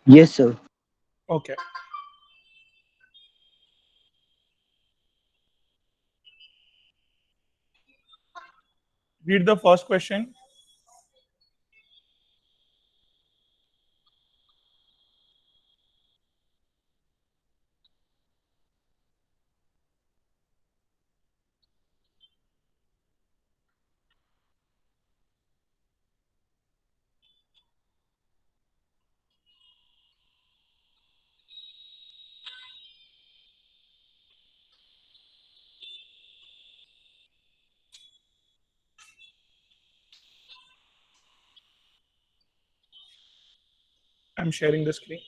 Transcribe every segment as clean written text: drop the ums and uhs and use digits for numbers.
Yes, sir. Okay. Read the first question. I'm sharing the screen.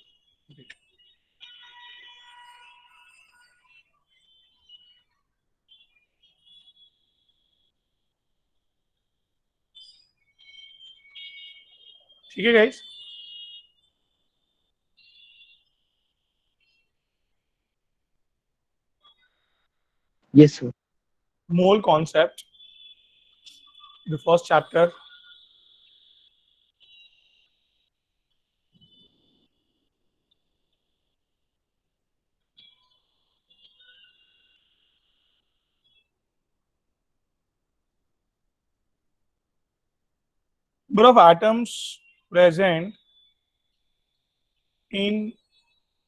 ठीक है guys. Yes, sir. Mole concept. The first chapter. Number of atoms present in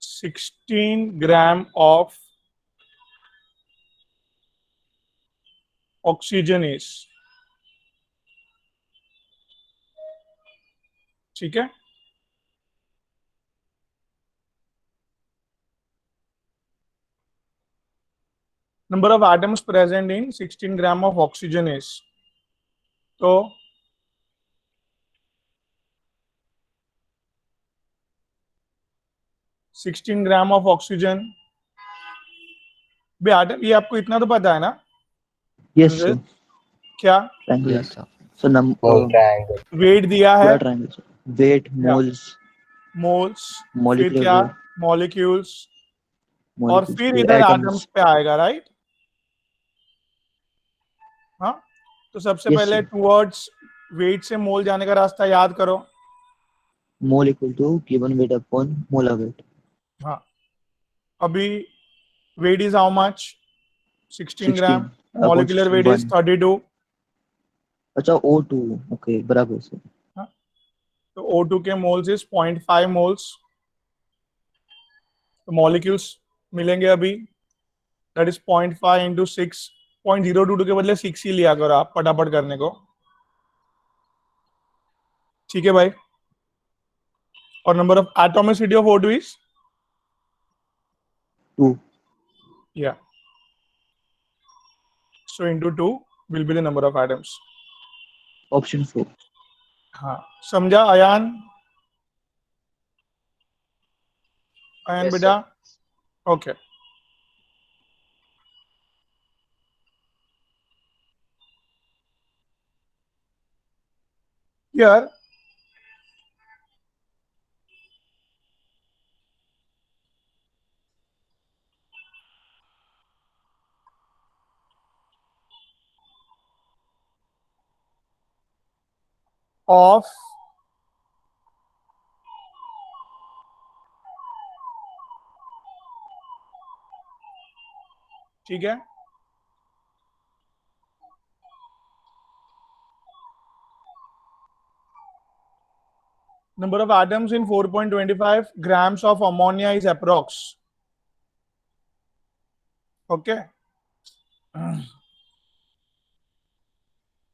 16 gram of oxygen is. ठीक है. Number of atoms present in 16 gram of oxygen is. तो 16 gram of oxygen. By atom, ये आपको इतना तो पता है ना Yes, अंग्रेज? sir. क्या Triangle. Yes, sir. So Mole triangle. Weight दिया है पूरा triangle, sir. Weight, या moles, मोल्स, फिर molecular क्या weight, मॉलिक्यूल्स, और molecules, फिर फिर इधर atoms. एटम्स पे आएगा, राइट? हाँ, तो सबसे Yes, पहले sir. टूवर्ड्स वेट से मोल जाने का रास्ता याद करो. Mole equal to given weight upon molar weight. हाँ, अभी weight is how much? 16 gram. 16 upon molecular weight is 61. 32. अच्छा O2. Okay, बराबर sir. हाँ, तो O2 के मोल्स इज 0.5 मोल्स. तो मॉलिक्यूल्स मिलेंगे अभी, दैट इज 0.5 इंटू 6. 0.022 के बदले 6 ही लिया करो आप फटाफट करने को. ठीक है भाई. और number of atomicity of O2 is 2. या, so into 2 will be the number of atoms. Option 4. हाँ, समझा अयान? अयान Yes, बेटा. sir. ओके. यार ऑफ ठीक है. Number of atoms in 4.25 grams of ammonia is approx. Okay.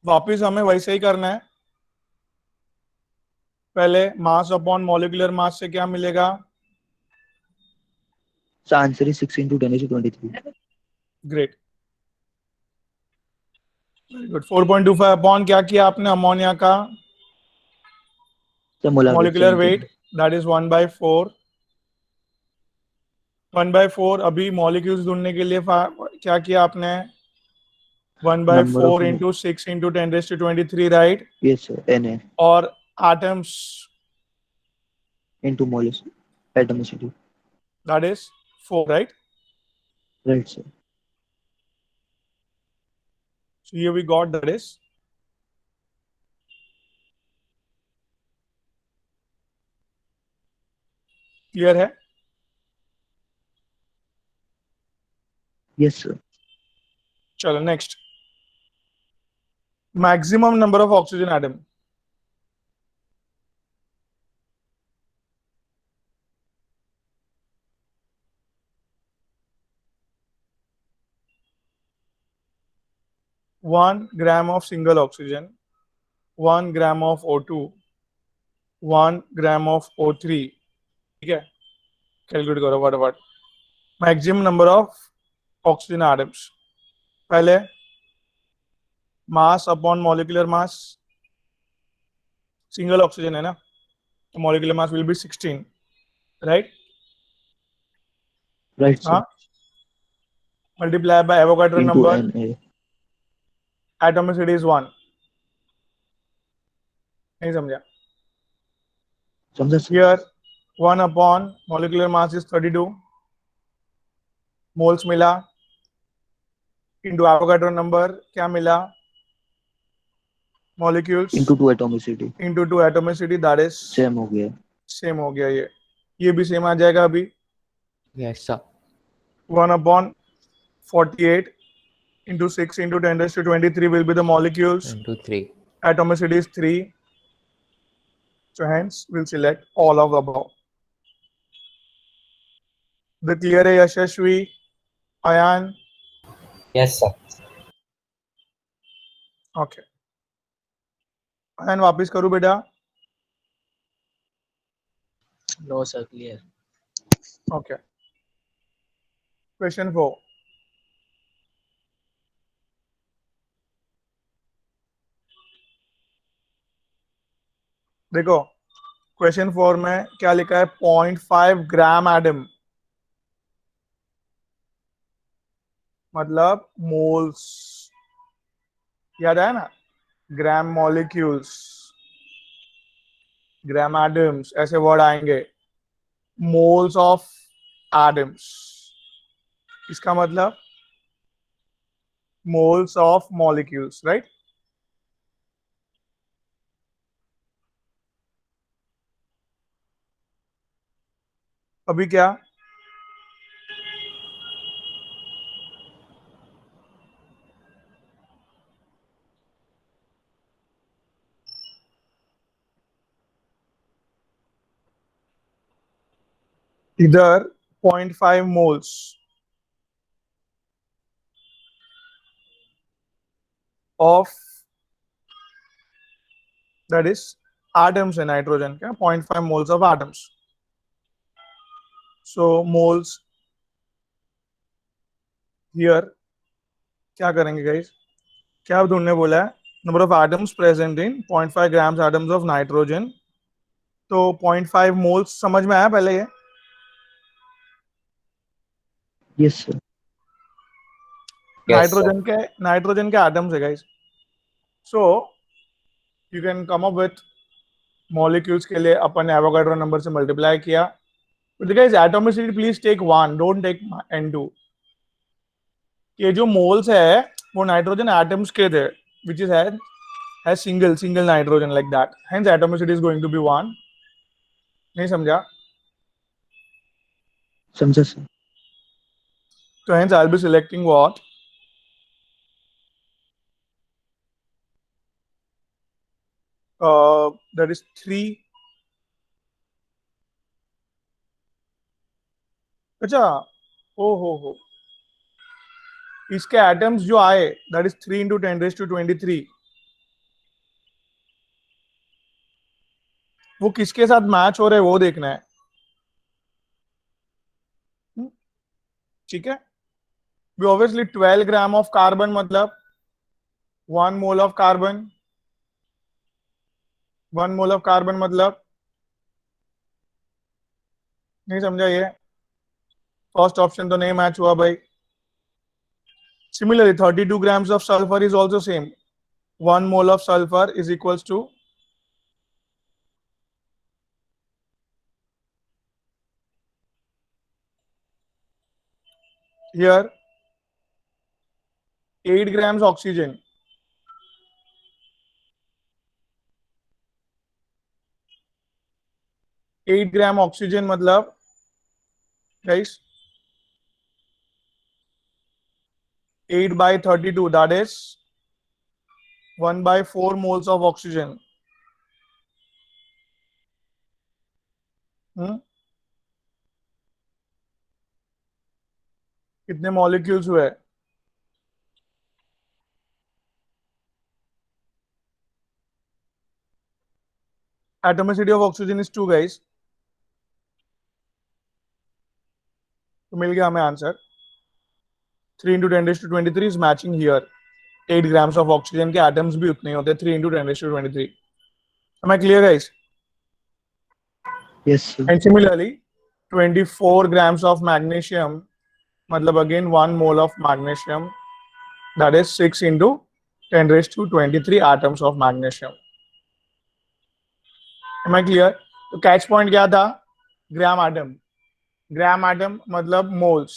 वापिस हमें वैसे ही करना है. पहले मास अपॉन मॉलिक्यूलर मास से क्या मिलेगा? So answer is 6 into 10 is to 23. Great, very good. 4.25 upon क्या किया आपने अमोनिया का So molar weight molecular 17. Weight, that is 1/4. 1/4. अभी मॉलिक्यूल्स ढूंढने के लिए क्या किया आपने? One by Number of four into 6 into 10⁻23, right? yes sir. Na और atoms, into moles atomicity. That is 4, right? Right sir. So here we got that is clear है? Yes, sir. चलो next, maximum number of oxygen atom. One gram of single oxygen, 1 gram of O2, 1 gram of O3. ठीक है, calculate करो फटाफट maximum number of oxygen atoms. पहले mass upon molecular mass, single oxygen है ना, तो molecular mass will B 16, right? Right, sir. हाँ, multiply by Avogadro Into number, Na. Atomicity is 1. नहीं समझा? समझा sir. Here 1 upon molecular mass is 32 moles मिला, into Avogadro number क्या मिला, molecules Into 2 atomicity. Into 2 atomicity, that is Same हो गया. Same हो गया. ये भी सेम आ जाएगा अभी. Yes, sir. 1 upon 48 into 6 into 10 raised to 23 will be the molecules. Into 3. Atomicity is 3. So hence we'll select all of the above. The clear है Yashasvi, Ayan? Yes, sir. Okay, Ayan वापस करूं बेटा? No, sir, clear. Okay, question 4. देखो question 4 में क्या लिखा है, 0.5 gram atom, मतलब मोल्स. याद आया ना, ग्राम मॉलिक्यूल्स, ग्राम एटम्स, ऐसे वर्ड आएंगे. मोल्स ऑफ एटम्स, इसका मतलब मोल्स ऑफ मॉलिक्यूल्स, राइट? अभी क्या, इधर 0.5 moles of, that is atoms है नाइट्रोजन के, 0.5 moles of atoms. So moles here क्या करेंगे गाइस, क्या ढूंढने बोला है, number of atoms present in 0.5 grams atoms of nitrogen. तो 0.5 मोल्स समझ में आया पहले ये? Yes, sir. Yes, sir. Nitrogen के एटम्स है guys. So you can come up with molecules के लिए अपन एवोगाड्रो नंबर से मल्टीप्लाई किया. But guys, atomicity please take 1, don't take N2. ये जो मोल्स है वो नाइट्रोजन एटम्स के थे, which is has single nitrogen like that. Hence atomicity is going to be 1. नहीं समझा? समझा sir. So hence I'll be selecting what? That is 3. अच्छा, ओ हो, इसके एटम्स जो आए that is 3 into 10 raised to 23, वो किसके साथ मैच हो रहे हैं वो देखना है. ठीक है, we obviously 12 gram of carbon मतलब 1 mole of carbon, 1 mole of carbon मतलब, नहीं समझा ये? फर्स्ट ऑप्शन तो नहीं मैच हुआ भाई. Similarly 32 grams of sulfur is also same. 1 mole of sulfur is equals to here 8 grams oxygen. 8 gram oxygen मतलब guys? 8 by 32, that is 1 by 4 moles of oxygen. कितने मॉलिक्यूल्स हुए? Atomicity of oxygen is 2, guys. तो मिल गया हमें answer. 3 into 10 raised to 23 is matching here. 8 grams of oxygen के atoms भी उतने ही होते हैं. 3 into 10 raised to 23. Am I clear, guys? Yes, sir. And similarly, 24 grams of magnesium, मतलब again 1 mole of magnesium, that is 6 into 10 raised to 23 atoms of magnesium. Am I clear? तो catch point क्या था? Gram atom. Gram atom मतलब moles,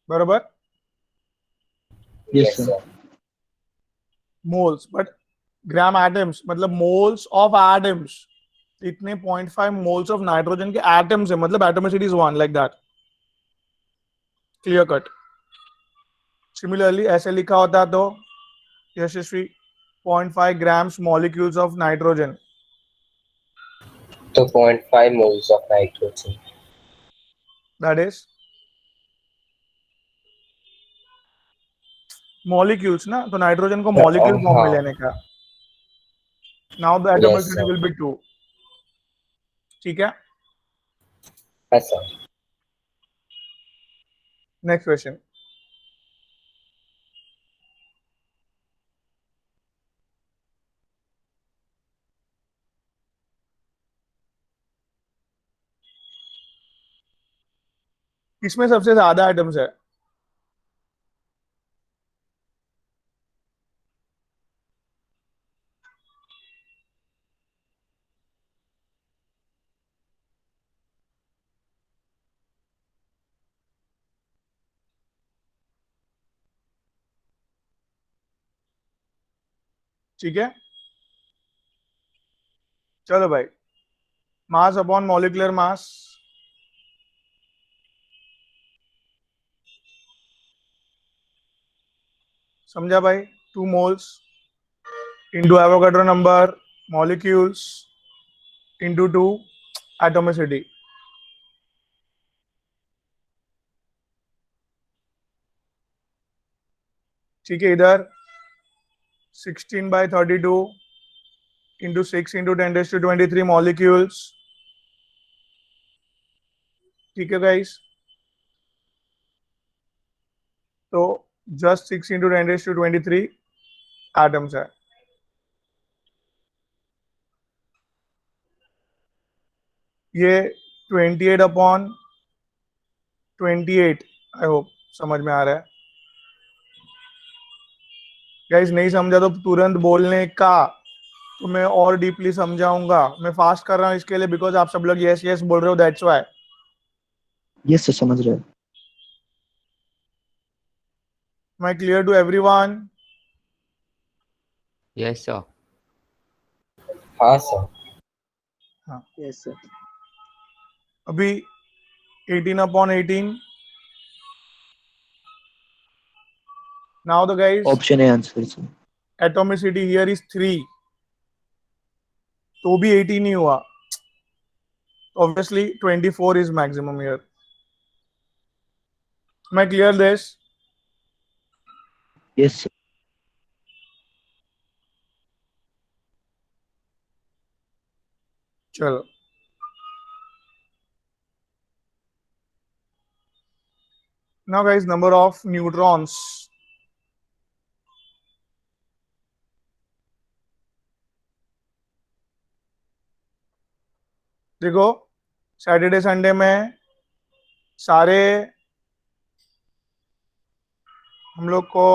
बरोबर? Yes, sir. Moles, but gram atoms मतलब moles of atoms. इतने 0.5 moles of nitrogen के atoms है, मतलब atomicity is 1, like that. Clear cut. Similarly ऐसे लिखा होता तो यशस्वी 0.5 grams molecules of nitrogen. तो 0.5 moles of nitrogen. That is molecules ना, तो नाइट्रोजन को मॉलिक्यूल फॉर्म में लेने का. Now the atomicity will be 2. ठीक है? Yes, sir. Next question. इसमें सबसे ज्यादा आइटम्स है. ठीक है, चलो भाई. Mass upon molecular mass. समझा भाई? 2 moles into Avogadro number, molecules into 2 atomicity. ठीक है, इधर 16 by 32 into 6 into 10 raised to 23 molecules. ठीक है गाइस, तो just 6 into 10 raised to 23 atoms है. ये 28 upon 28. आई होप समझ में आ रहा है गाइस. नहीं समझा तो तुरंत बोलने का, तो मैं और डीपली समझाऊंगा. मैं फास्ट कर रहा हूँ इसके लिए बिकॉज आप सब लोग यस यस बोल रहे हो, दैट्स व्हाई. Yes, sir. समझ रहे हो. Am I clear to everyone? Yes, sir. हाँ sir. Yes, sir. अभी 18 upon 18. Now the guys, Option A answer, sir. atomicity here is 3. तो भी 18 ही हुआ. Obviously 24 is maximum here. Am I clear this? Yes, sir. चलो, now guys, number of neutrons. देखो, Saturday Sunday में सारे हम लोग को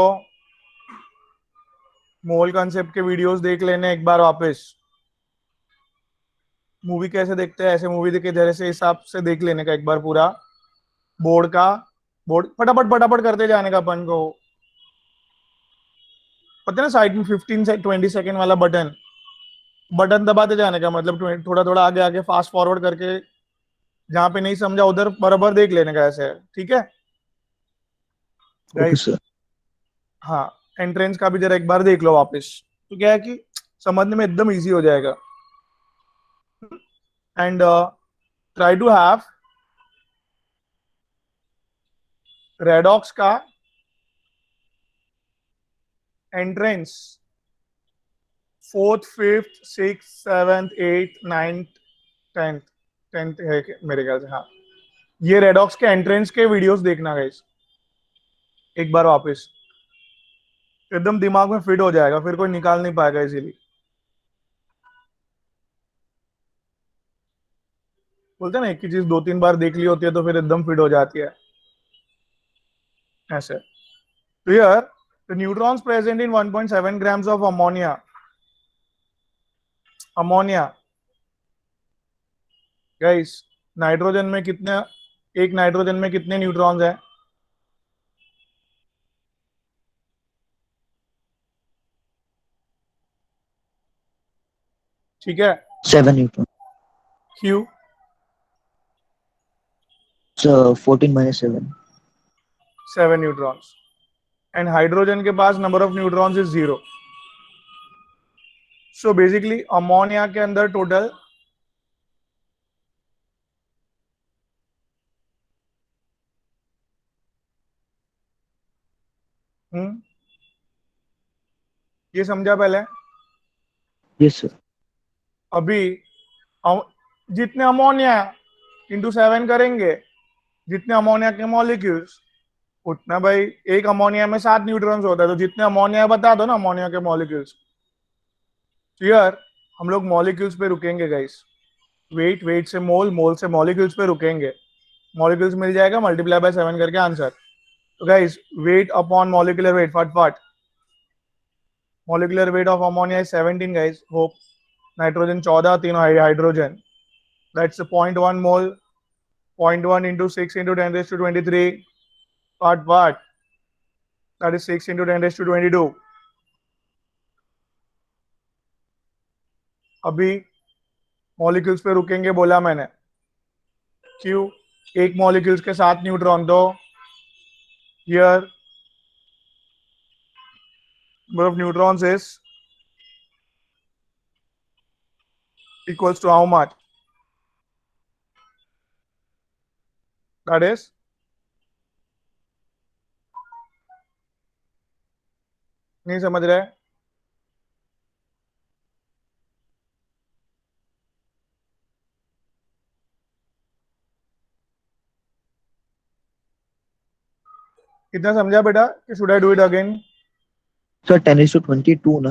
मोल कॉन्सेप्ट के वीडियोस देख लेने एक बार वापस. मूवी कैसे देखते हैं ऐसे मूवी देखे जैसे से हिसाब से देख लेने का एक बार पूरा. बोर्ड फटाफट फटाफट करते जाने का अपन को. पता है ना साइड में 15 से 20 सेकंड वाला बटन दबाते जाने का, मतलब थोड़ा थोड़ा आगे आगे फास्ट फॉरवर्ड करके जहां पे नहीं समझा उधर बराबर देख लेने का ऐसे, ठीक है ओके गाइस? सर। हाँ, एंट्रेंस का भी जरा एक बार देख लो वापस, तो क्या है कि समझने में एकदम इजी हो जाएगा. And try to have redox का entrance 4th 5th 6th 7th 8th 9th 10th है मेरे ख्याल से. हाँ, ये रेडॉक्स के एंट्रेंस के वीडियोस देखना गाइस एक बार वापस, एकदम दिमाग में फिट हो जाएगा, फिर कोई निकाल नहीं पाएगा इजीली. बोलते हैं ना, एक ही चीज 2-3 बार देख ली होती है तो फिर एकदम फिट हो जाती है ऐसे. तो here the neutrons present in 1.7 grams of ammonia guys, nitrogen में कितने, एक नाइट्रोजन में कितने न्यूट्रॉन्स हैं? ठीक है, 7 न्यूट्रॉन। क्यू sir 14 minus 7। 7 neutrons. And hydrogen के पास number of neutrons is 0. So basically ammonia के अंदर टोटल ये समझा पहले? Yes sir. अभी जितने अमोनिया इंटू 7 करेंगे, जितने अमोनिया के मॉलिक्यूल्स, उतना भाई एक अमोनिया में 7 न्यूट्रॉन्स होता है, तो जितने अमोनिया बता दो ना अमोनिया के मॉलिक्यूल्स. क्लियर? हम लोग मॉलिक्यूल्स पे रुकेंगे गाइस, वेट, वेट से मोल, मोल से मॉलिक्यूल्स पे रुकेंगे. मॉलिक्यूल्स मिल जाएगा, मल्टीप्लाई बाय 7 करके आंसर. तो guys weight upon molecular weight, फटाफट. Molecular weight of ammonia is 17 guys. Hope nitrogen 14, तीनों hydrogen, that's 0.1 mole. 0.1 into 6 into 10 raised to 23, what? That is 6 into 10 raised to 22. अभी molecules पे रुकेंगे बोला मैंने, क्यों? एक मॉलिक्यूल्स के 7 न्यूट्रॉन, तो here number of neutrons is equals to how much? That is नहीं समझ रहे? कितना समझा बेटा? कि should I do it again? Sir 10:22 ना।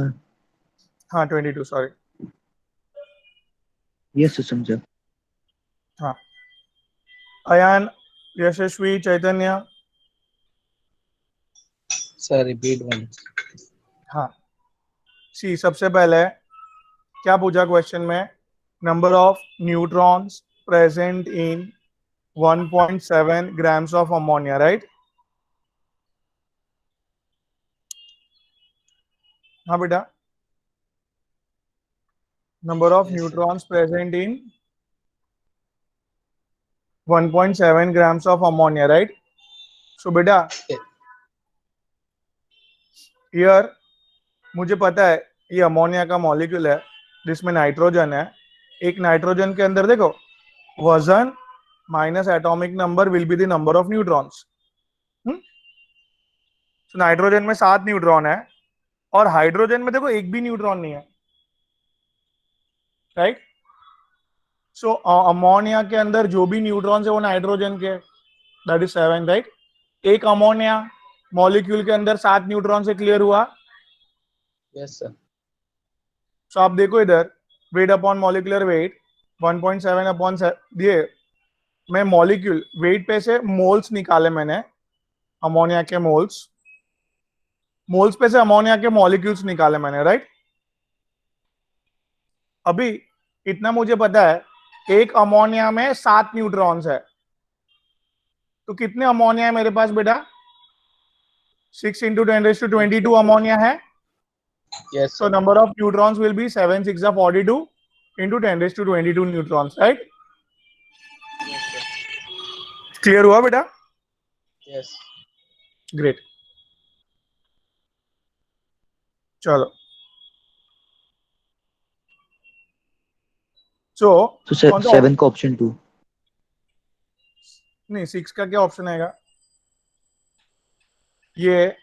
हाँ 22, सॉरी. यस सर समझा। हाँ, अयान, यशस्वी, चैतन्य. Sir, repeat once. हाँ, सी सबसे पहले क्या पूछा क्वेश्चन में? Number of neutrons present in 1.7 grams of ammonia, right? हाँ बेटा, number of Yes, sir. Neutrons present in 1.7 grams of ammonia, right? So बेटा हियर मुझे पता है ये अमोनिया का मॉलिक्यूल है जिसमें नाइट्रोजन है. एक नाइट्रोजन के अंदर देखो, वजन minus atomic number will be the number of neutrons. तो नाइट्रोजन में 7 न्यूट्रॉन है और हाइड्रोजन में देखो एक भी न्यूट्रॉन नहीं है, राइट? सो अमोनिया के अंदर जो भी न्यूट्रॉन्स है वो नाइट्रोजन के, दैट इज 7, राइट? एक अमोनिया मॉलिक्यूल के अंदर 7 न्यूट्रॉन से क्लियर हुआ. Yes, sir. सो आप देखो इधर, wait upon molecular wait 1.7 upon ये, मैं मॉलिक्यूल वेट पे से मोल्स निकाले मैंने, अमोनिया के मोल्स, मोल्स पे से अमोनिया के मॉलिक्यूल्स निकाले मैंने, राइट? अभी इतना मुझे पता है, एक अमोनिया में 7 न्यूट्रॉन्स है, तो कितने अमोनिया है मेरे पास बेटा? 6 into 10 raised to 22 अमोनिया है. Yes, So sir. number of neutrons will be 7 6 42 into 10 raised to 22 neutrons, right? Yes. Clear हुआ बेटा? Yes. ग्रेट, चलो। सो तो कौन सा 7 का ऑप्शन 2। नहीं, 6 का क्या ऑप्शन आएगा? ये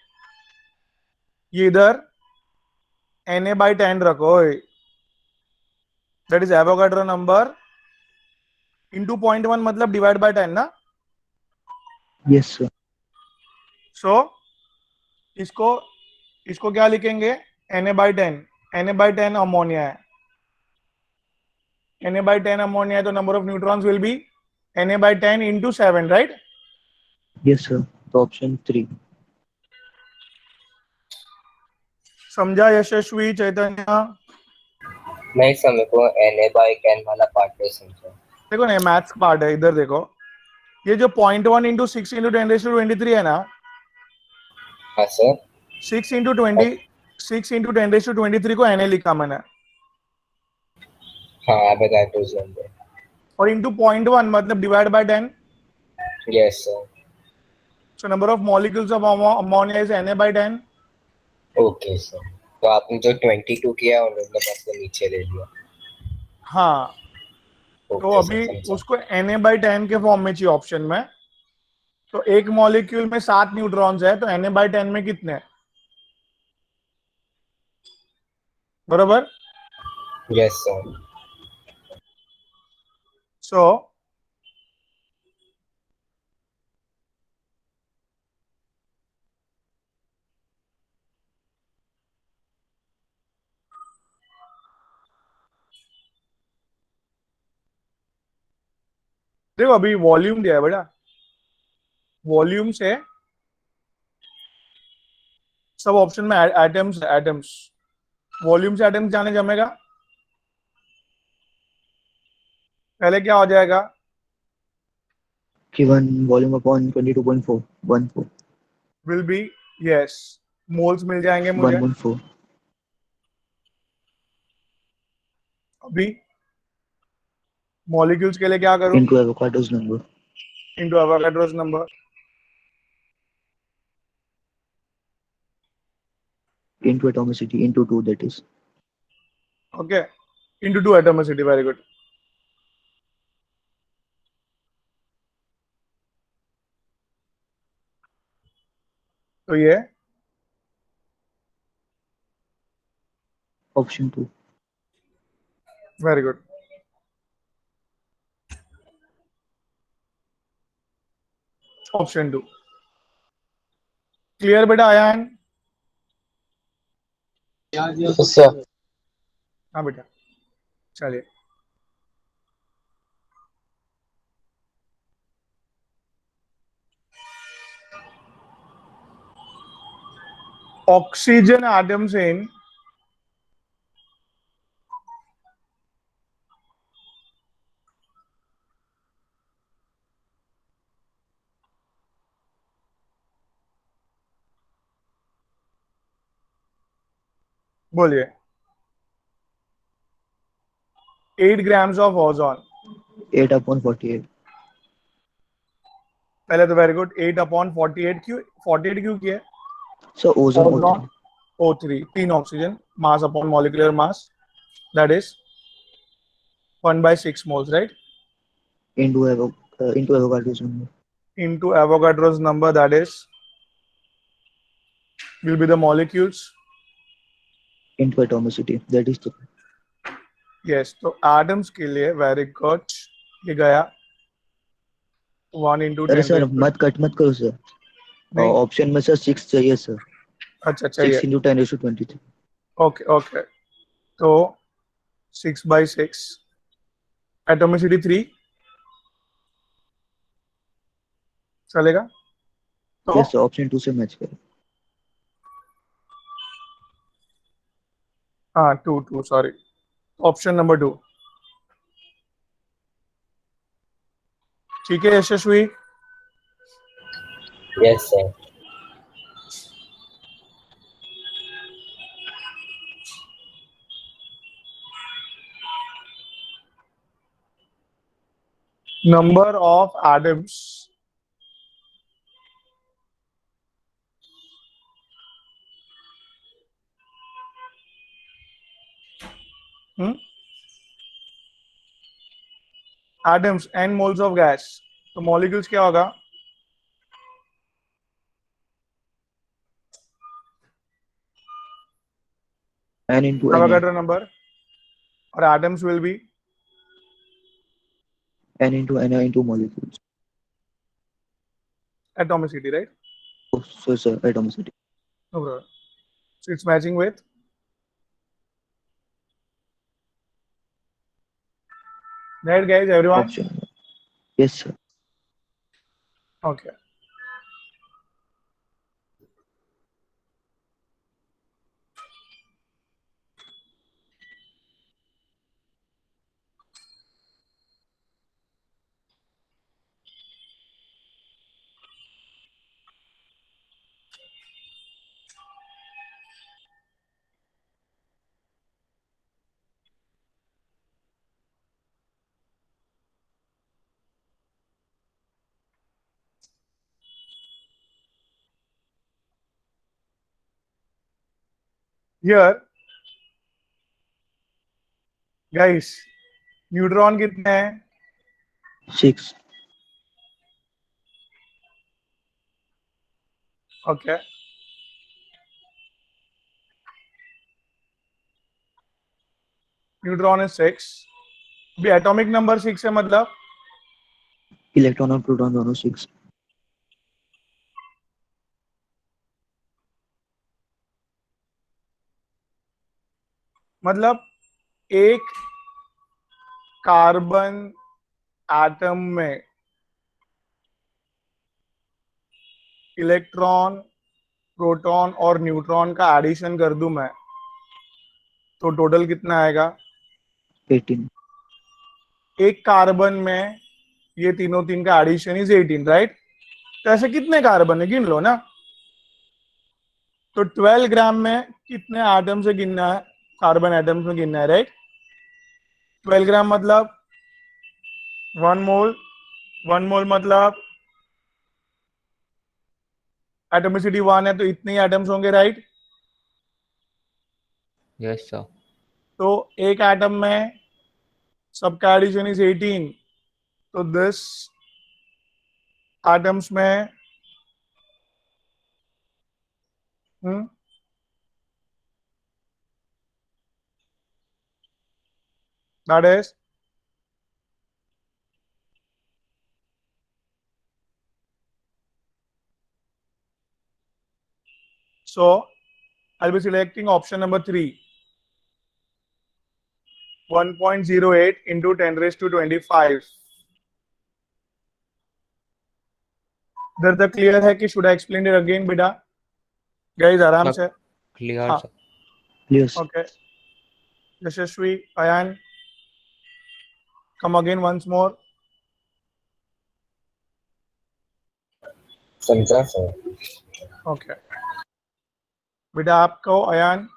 इधर Na/10 रखो, that is Avogadro number into 0.1, मतलब डिवाइड बाय 10 ना। Yes sir. सो इसको इसको क्या लिखेंगे? Na/10, Na/10 अमोनिया है, Na/10 अमोनिया है, तो number of neutrons will be Na/10 into 7, right? Yes sir, तो ऑप्शन 3। समझा यशस्वी, चैतन्य? नहीं सर, मेरे को Na/10 वाला पार्ट नहीं समझा। देखो ना, मैथ्स पार्ट है, इधर देखो। ये जो 0.1 इंटू 6 इंटू 10⁻23 है ना, हाँ सर। 6 इंटू 10⁻23 को Na लिखा मैंने, हाँ, एवोगाड्रोस नंबर। और इंटू 0.1 मतलब divide by 10। Yes sir. So number of molecules of ammonia is Na/10। Okay sir, तो आपने जो 22 किया उन्होंने बस वो नीचे ले लिया। हाँ, तो ओके सर, अभी समझा। उसको Na/10 के फॉर्म में चाहिए ऑप्शन में। तो एक मॉलिक्यूल में 7 न्यूट्रॉन्स है, तो Na/10 में कितने हैं? बरोबर। Yes sir. सो देखो, अभी वॉल्यूम दिया है बेटा, वॉल्यूम से सब ऑप्शन में एटम्स एटम्स, वॉल्यूम से एटम्स जाने जमेगा। पहले क्या हो जाएगा? Given volume upon 22.414 will be, yes, moles मिल जाएंगे मुझे। 114 अभी मॉलिक्यूल्स के लिए क्या करूं? into avogadro's number into Avogadro's number, into atomicity into 2, that is। Okay, into 2 atomicity, very good. तो ये option 2। Very good, option 2 clear बेटा? आया है? Yes, sir. हाँ बेटा, चलिए। ऑक्सीजन एटम्स इन बोलिए 8 ग्राम्स ऑफ ओजोन। 8/48। पहले तो वेरी गुड, 8/48, क्यों 48 क्यों किया? So ozone ozone O3 O3, 3 oxygen, mass upon molecular mass, that is 1/6 moles, right? into avogadro's number Into Avogadro's number, that is will be the molecules. into atomicity, that is the Yes, तो atoms के लिए very good, ये गया 1 into अरे 10 sir raise to. मत करो sir. नहीं, option में सर 6 चाहिए सर। अच्छा 6 चाहिए, into 10⁻23। Okay okay. तो 6/6, एटोमिसिटी 3 चलेगा। तो यस सर, ऑप्शन 2 से मैच करें। हाँ, 2 सॉरी, ऑप्शन नंबर 2 ठीक है Yashasvi? Yes sir. Number of atoms atoms n moles of gas, तो मॉलिक्यूल्स क्या होगा? n into Na, Avogadro number, और atoms will be n into Na into molecules. atomicity, right? Oh, so sir, atomicity. No problem. So it's matching with right, guys. Everyone. Option. Yes, sir. Okay. Here, guys, neutron कितने हैं? 6. Okay. Neutron is 6. अभी atomic number 6 है, मतलब Electron और proton दोनों 6. एक carbon atom में electron, proton और न्यूट्रॉन का एडिशन कर दूं मैं, तो टोटल कितना आएगा? 18. एक कार्बन में ये तीनों तीन का एडिशन इज 18, राइट? तो ऐसे कितने कार्बन है, गिन लो ना। तो 12 ग्राम में कितने एटम से गिनना है? कार्बन एटम्स में गिनना है, राइट? 12 ग्राम मतलब 1 मोल, 1 मोल मतलब एटोमिसिटी 1 है, तो इतने ही एटम्स होंगे, राइट? Yes, sir. तो एक एटम में सबका एडिशन इज 18, तो दिस एटम्स में that is so I'll be selecting option number 3, 1.08 into 10 raised to 25. इधर तक क्लियर है कि should I explain it again बेटा? गाइस आराम से। Clear, हाँ, sir. Yes. Okay. Yashasvi, Ayan, come again once more. समझा सर। ओके बेटा, आपको Ayan?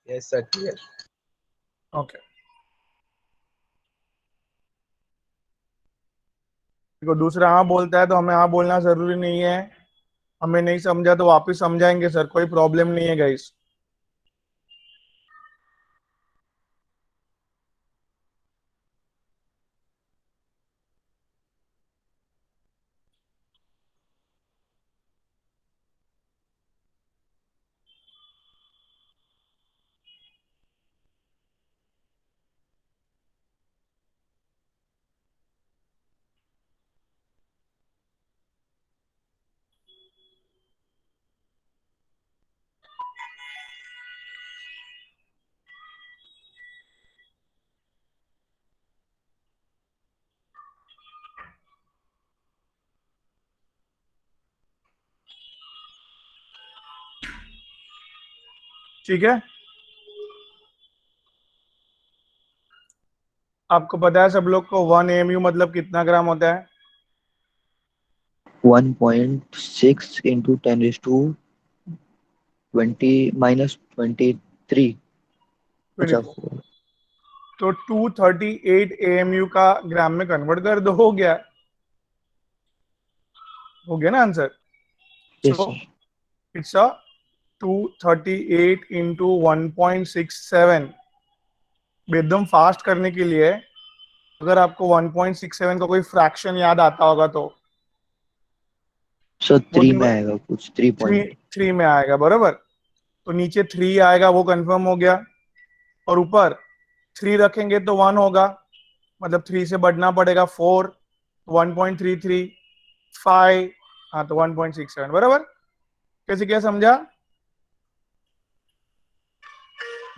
Yes, sir. Clear. Okay. देखो, दूसरा हाँ बोलता है तो हमें हाँ बोलना जरूरी नहीं है। हमें नहीं समझा तो वापस समझाएंगे सर, कोई प्रॉब्लम नहीं है गाइस। ठीक है, आपको पता है सब लोग को 1 AMU मतलब कितना ग्राम होता है? 1.6 into 10 raised to 20 minus 23. 24। तो 238 AMU का ग्राम में कन्वर्ट कर दो, हो गया। हो गया ना answer? Yes, so sir. It's a 238 into 1.67 एकदम फास्ट करने के लिए अगर आपको 1.67 का कोई फ्रैक्शन याद आता होगा तो सर वो 3 में आएगा कुछ 3 थ्री पॉइंट। थ्री में आएगा बराबर। तो नीचे 3 आएगा वो कंफर्म हो गया, और ऊपर 3 रखेंगे तो 1 होगा, मतलब 3 से बढ़ना पड़ेगा 4, 1.33, 5, हाँ तो 1.67 बराबर। कैसे क्या समझा?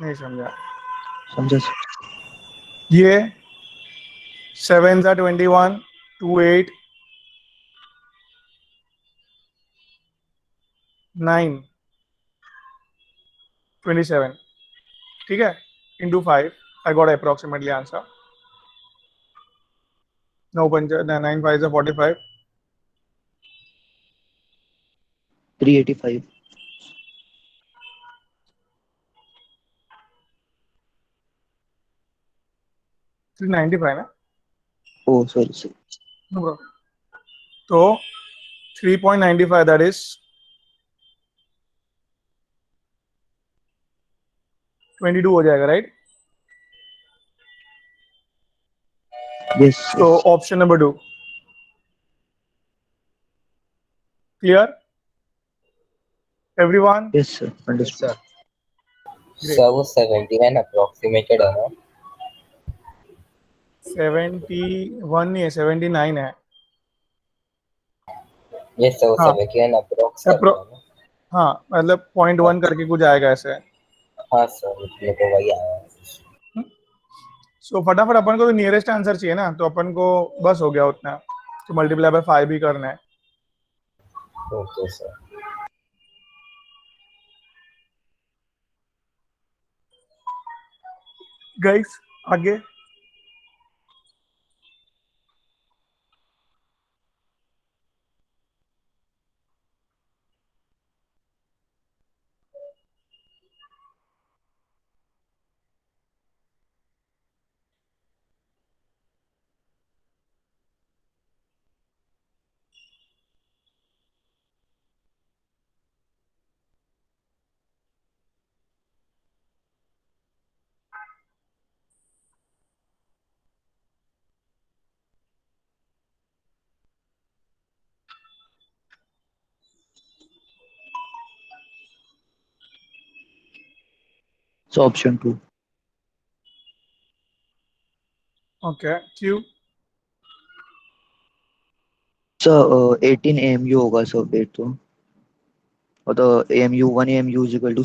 नहीं समझा? समझा सर। ये 7 सा 21, 2 8 9 27, ठीक है, into 5 I got approximately answer. 9 5 सा 45, 385। 395 है। ओ सॉरी सर। No problem. तो 3.95 दैट इज 22 हो जाएगा, right? Yes So yes option number 2 clear everyone? Yes sir, Yes, understood. sir. Sir वो 79 अप्रोक्सीमेटेड है ना? 71 नहीं है, 79 है। यस सर, वो हाँ 79 अप्रोक्स कर अप्रो रहा है ना? हाँ मतलब 0.1 करके कुछ आएगा ऐसे। हाँ सर, मेरे को वही आया है। सो फटाफट अपन को तो नियरेस्ट आंसर चाहिए ना, तो अपन को बस हो गया उतना, तो मल्टीप्लाई बाय 5 भी करना है। Okay sir. गाइस आगे so option 2। Okay Q sir 18 AMU होगा सर वेट तो, और तो AMU 1 AMU is equal to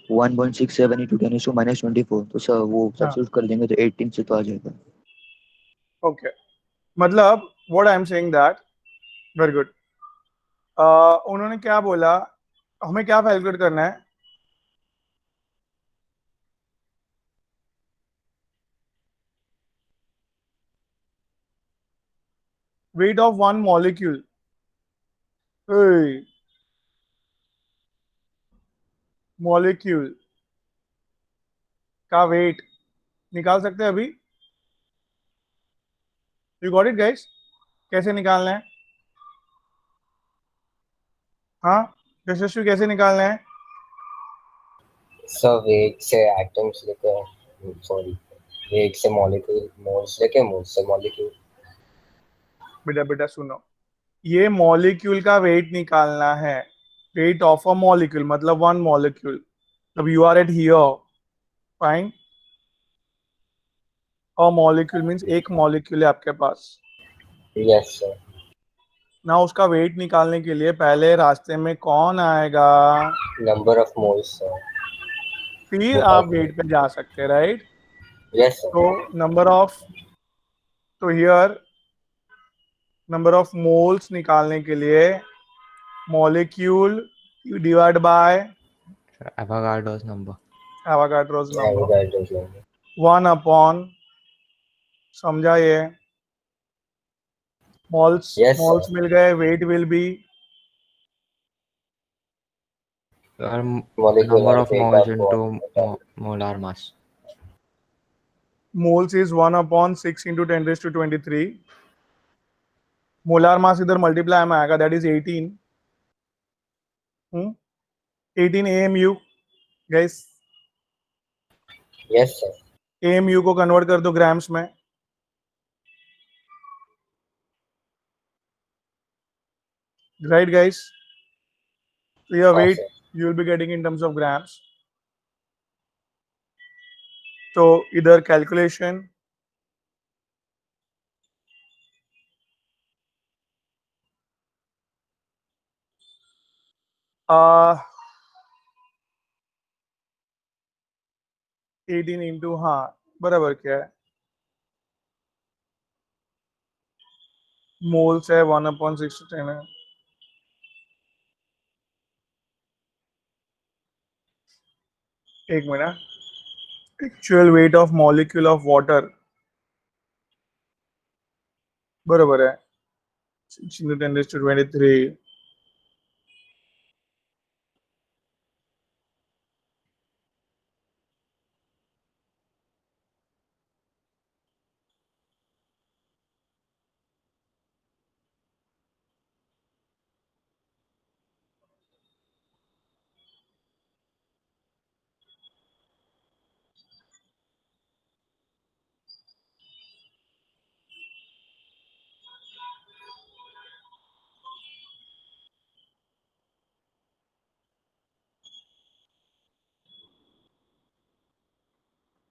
1.67 into 10⁻²4, तो सर वो हाँ सब्स्टिट्यूट कर देंगे तो 18 से तो आ जाएगा। ओके, मतलब what I am saying that very good. उन्होंने क्या बोला, हमें क्या कैलकुलेट करना है? Weight of one molecule. Molecule का वेट निकाल सकते हैं अभी? You got it guys? कैसे निकालना है? हाँ यशस्वी, कैसे निकालना है? सर वेट से एटम्स लेके, सॉरी, वेट से मॉलिक्यूल, मोल्स लेके मोल्स से मॉलिक्यूल। बेटा बेटा सुनो, ये मॉलिक्यूल का वेट निकालना है। वेट ऑफ अ मॉलिक्यूल मतलब वन मॉलिक्यूल। अब you are at here, fine. A molecule means एक मॉलिक्यूल है आपके पास यस सर। ना। उसका वेट निकालने के लिए पहले रास्ते में कौन आएगा, नंबर ऑफ मोल्स सर। फिर वो आप कैलकुलेट। वेट पे जा सकते हैं, राइट? यस तो सर। नंबर ऑफ, तो हियर नंबर ऑफ मोल्स निकालने के लिए molecule divide by Avogadro's number. Avogadro's number Avogadro number. 1 upon, समझा ये? Moles yes moles sir. मिल गए, weight will be Number molecular of weight moles of into molar mass. Moles is 1 upon 6 into 10⁻23। Molar mass इधर multiply में आएगा, that is 18। 18 AMU guys, Yes, sir. AMU को convert कर दो grams में. Right guys, so your हाँ weight sir. you will be getting in terms of grams. तो इधर कैलकुलेशन, uh, 18 इंटू, हाँ बराबर क्या है, मोल्स है 1/610 है. एक minute, actual weight of molecule of water बराबर है 6×10⁻23.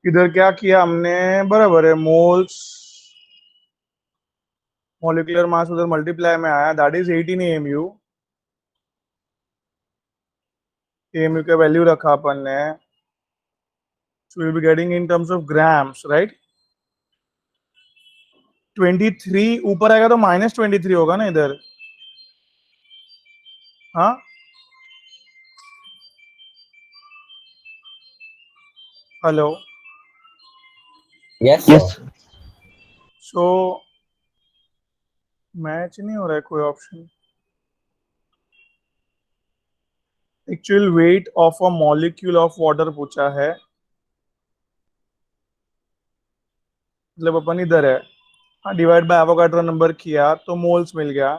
इधर क्या किया हमने, बराबर है मोल्स मॉलिक्यूलर मास उधर मल्टीप्लाई में आया, दैट इज 18 AMU. AMU का वैल्यू रखा अपन ने, so we'll be getting in terms of grams, right? 23 ऊपर आएगा तो -23 होगा ना इधर, हाँ hello. Yes, Yes, sir. sir. So match नहीं हो रहा है कोई option. Actual weight of a molecule of water पूछा है, मतलब अपन इधर है, हाँ डिवाइड बाय एवोगाड्रो नंबर किया तो मोल्स मिल गया.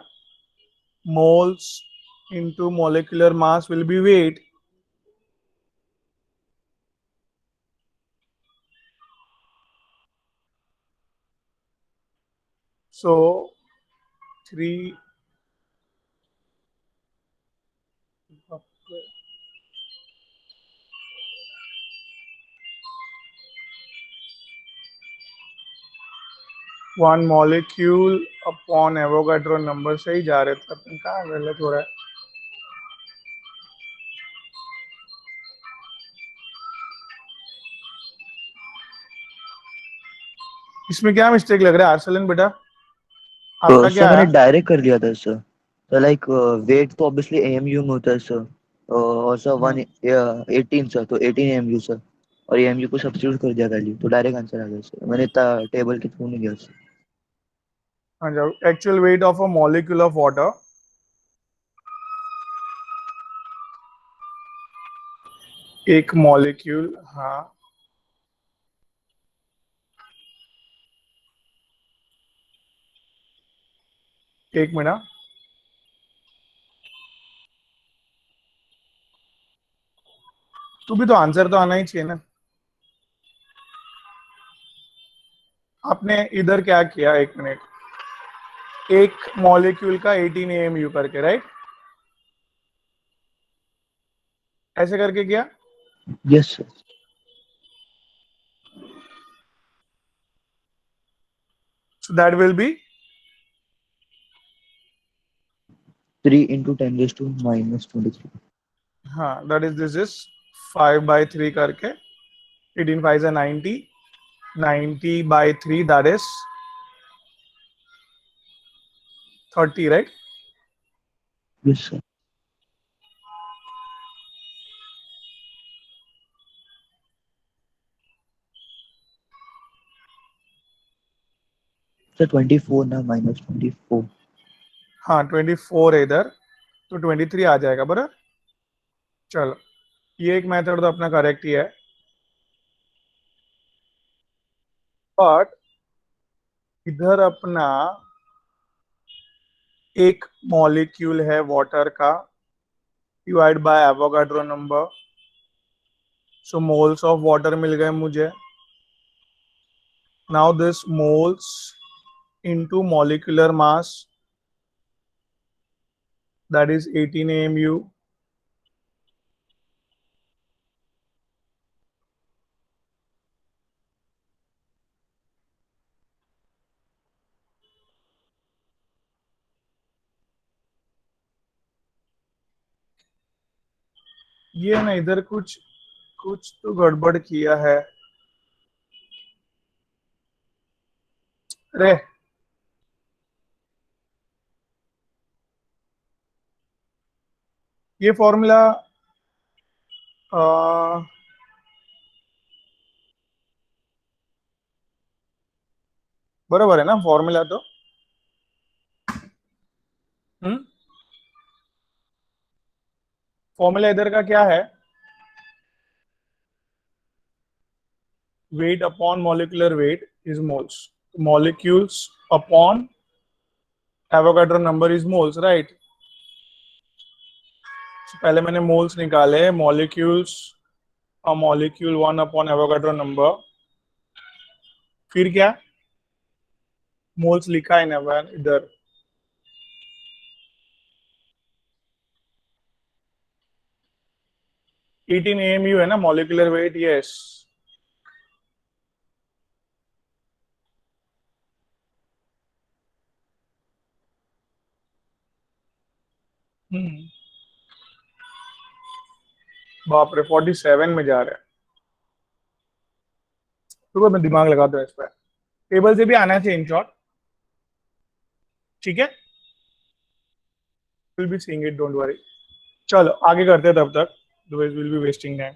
Moles into molecular mass will be weight. So 3 1 molecule upon Avogadro number से ही जा रहे थे अपन, कहाँ गलत हो रहा है. इसमें क्या मिस्टेक लग रहा है आर्सलन बेटा, आपका सर क्या मैंने है? डायरेक्ट कर लिया था सर. तो लाइक वेट तो ऑब्वियसली एएमयू में होता है सर, और सर 18 सर, तो 18 एएमयू सर, और एएमयू को सब्स्टिट्यूट कर दिया वैल्यू, तो डायरेक्ट आंसर आ गया सर. मैंने इतना टेबल के थ्रू नहीं गया सर. हाँ जाओ, actual weight of a molecule of water, एक मॉलिक्यूल, हाँ एक मिनट, तू भी तो आंसर तो आना ही चाहिए ना. आपने इधर क्या किया, एक मिनट, एक मॉलिक्यूल का 18 AMU करके, राइट, ऐसे करके किया. Yes sir. So that will be, 3 into 10⁻⁻23. हाँ दैट इज, दिस इज 5/3 करके, 18 5 90, 90/3 that is 30, right. Yes sir. Sir 24 ना, -24. हाँ 24 है इधर, तो 23 आ जाएगा बराबर. चलो, ये एक मेथड तो अपना करेक्ट ही है, बट इधर अपना एक मॉलिक्यूल है वाटर का, divide by Avogadro number. So moles of water मिल गए मुझे. Now this moles into molecular mass, that is 18 AMU. ये ना इधर कुछ कुछ तो गड़बड़ किया है. अरे ये फॉर्मूला बराबर है ना फॉर्मूला तो. फॉर्मूला इधर का क्या है? weight upon molecular weight is moles. Molecules upon Avogadro number is moles, right? So पहले मैंने moles निकाले. Molecules a molecule 1 upon Avogadro number. फिर क्या? moles लिखा है ना इधर. एटीन AMU है ना molecular weight. Yes. बाप रे 47 में जा रहा है. तो मैं दिमाग लगाता हूँ इस पर. टेबल से भी आना चाहिए इन शॉर्ट. ठीक है, will be seeing it, don't worry. चलो आगे करते हैं तब तक, otherwise will be wasting time.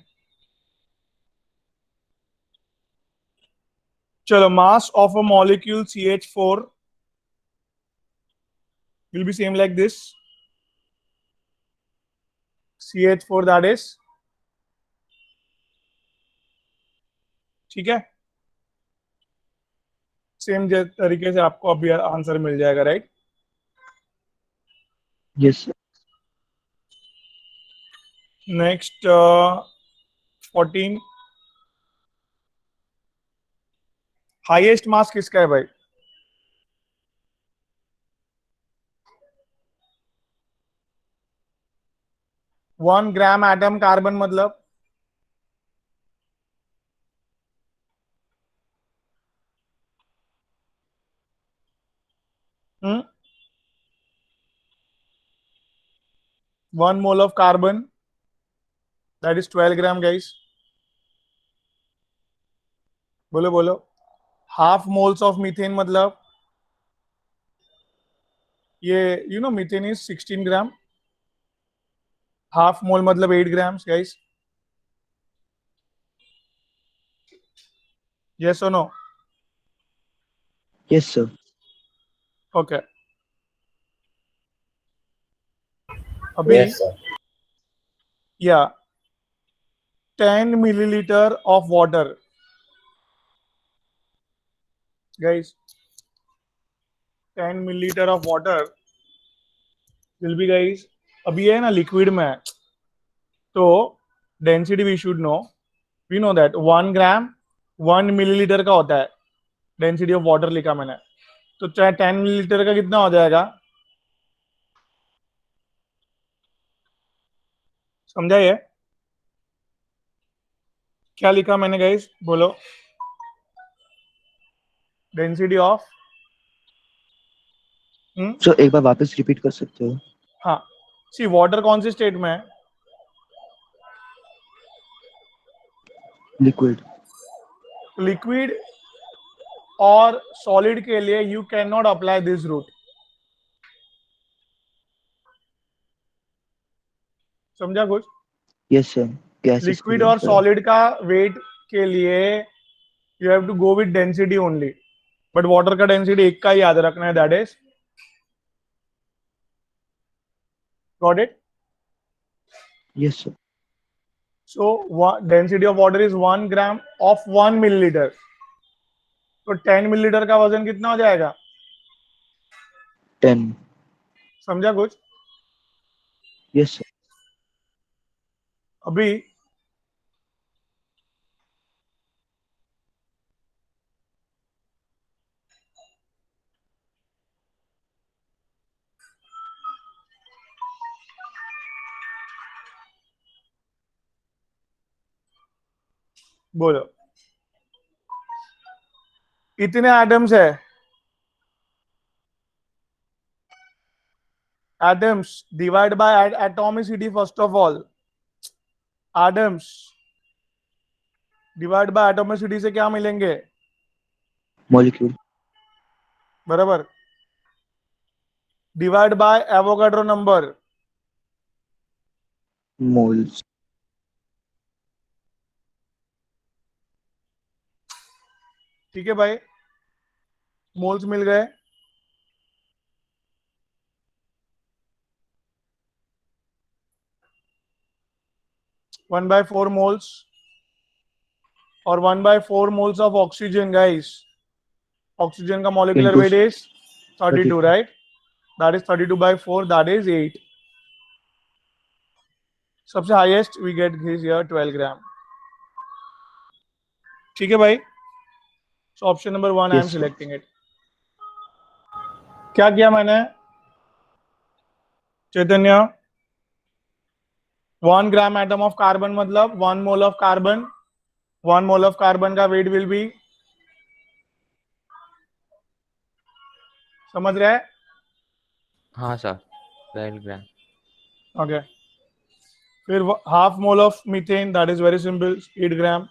चलो mass of a molecule CH4 will be same like this. CH4 that is, ठीक है. सेम तरीके से आपको अभी आंसर मिल जाएगा, right? Yes sir. Next 14. Highest mass किसका है भाई? वन ग्राम एटम कार्बन मतलब 1 mole of carbon, that is 12 gram guys. बोलो बोलो. हाफ मोल्स ऑफ मीथेन मतलब ये methane is 16 gram. Half mole मतलब 8 ग्राम्स गाइस. यस और नो? Yes sir. ओके. अभी Yes, sir. या 10 milliliter of water guys. 10 milliliter of water will be guys, अभी है ना लिक्विड में, तो density we should know. We know that 1 gram 1 millilitre का होता है. डेंसिटी ऑफ वाटर लिखा मैंने, तो 10 मिलीलीटर का कितना हो जाएगा? समझा ये? क्या लिखा मैंने गाइस, बोलो. डेंसिटी ऑफ सो एक बार वापस रिपीट कर सकते हो? हाँ. सी वाटर कौन सी स्टेट में है? लिक्विड. लिक्विड और सॉलिड के लिए you can not apply this route. समझा कुछ? Yes sir. गैसेस लिक्विड और सॉलिड का वेट के लिए you have to go with density only. But water का डेंसिटी एक का ही याद रखना है, that is, got it? Yes sir. So density of water is 1 gram of 1 millilitre. तो 10 मिलीलीटर का वजन कितना हो जाएगा? 10. समझा कुछ? Yes sir. अभी बोलो, इतने एटम्स है, atoms divide by atomicity, first of all atoms divide by atomicity से क्या मिलेंगे? मॉलिक्यूल। बराबर, divide by Avogadro number, moles. ठीक है भाई, मोल्स मिल गए। वन बाय फोर मोल्स और 1/4 moles of oxygen, guys. Oxygen का molecular Into weight is 32, 32. right? That is 32/4, that is 8. सबसे highest we get is here 12 gram. ठीक है भाई, so option number 1 I am Yes, sir. selecting it. क्या किया मैंने चैतन्य? 1 gram atom of carbon मतलब 1 mole of carbon. 1 mole of carbon का weight will be, समझ रहे हैं? हाँ सर, 12 ग्राम। ओके, फिर half mole of methane, that is very simple, 8 ग्राम।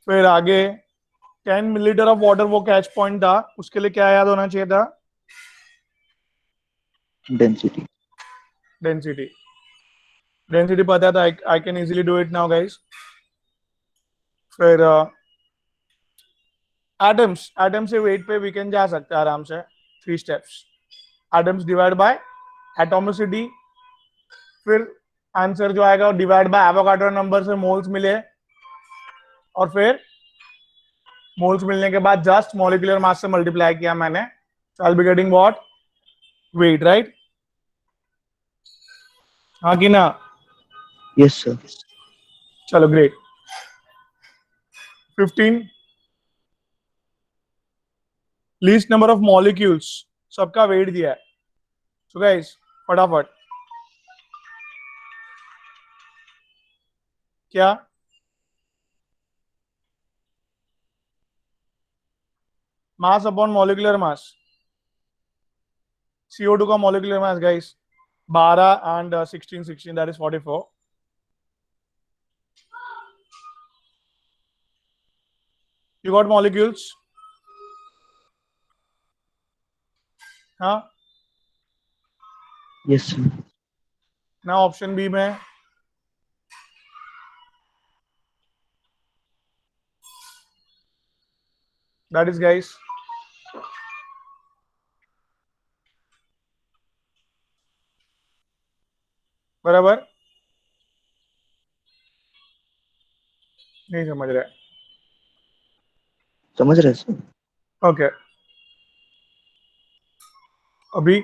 फिर आगे 10 मिलीलीटर ऑफ वाटर, वो कैच पॉइंट था, उसके लिए क्या याद होना चाहिए था? Density. डेंसिटी। डेंसिटी पता था, I can easily do it now guys. फिर एटम्स, एटम से वेट पे वी कैन जा सकते हैं आराम से, 3 steps. Atoms divide by atomicity, फिर आंसर जो आएगा वो डिवाइड बाय एवोगाड्रो नंबर से मोल्स मिले, और फिर मोल्स मिलने के बाद जस्ट मॉलिक्यूलर मास से मल्टीप्लाई किया मैंने, so I will be getting what? Weight, right? हाँ कि ना? Yes, sir. चलो great. 15 least number of molecules, सबका वेट दिया है। सो गाइस फटाफट, क्या mass upon molecular mass? CO2 का molecular mass guys 12 and 16 16, that is 44। You got molecules? हाँ Yes, sir. ना, ऑप्शन बी में दैट इज गाइस बराबर, नहीं समझ रहे? समझ रहे सर? ओके, अभी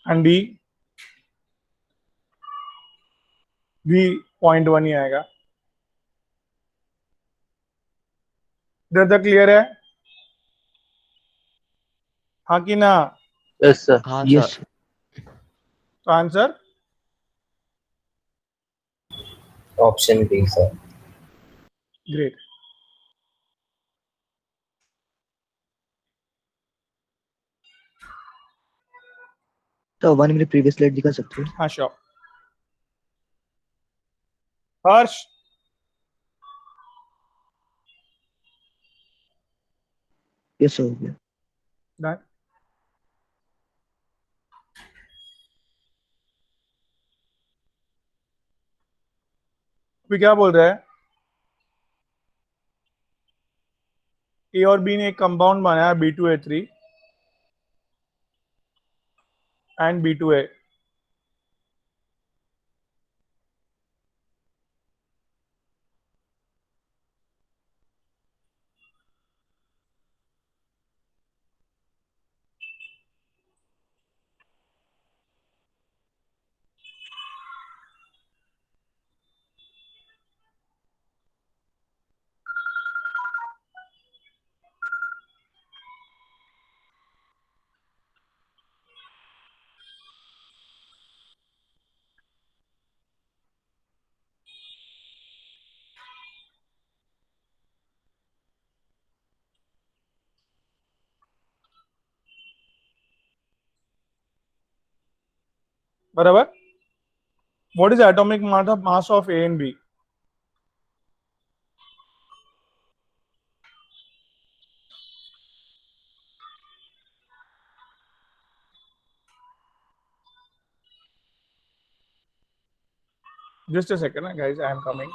एंड डी भी 0.1 ही आएगा। इधर तक क्लियर है? हाँ कि ना? Yes, sir. हाँ Yes, सर। sir. तो answer Option B, sir. Great. तो 1 minute previous slide दिखा सकते हो? हाँ श्योर। हर्ष, Yes, sir, हो गया। डन। अभी क्या बोल रहा है? ए और बी ने एक कंपाउंड बनाया B2A3 एंड B2A। बराबर. What is the atomic mass of A and B? Just a second, guys. I am coming.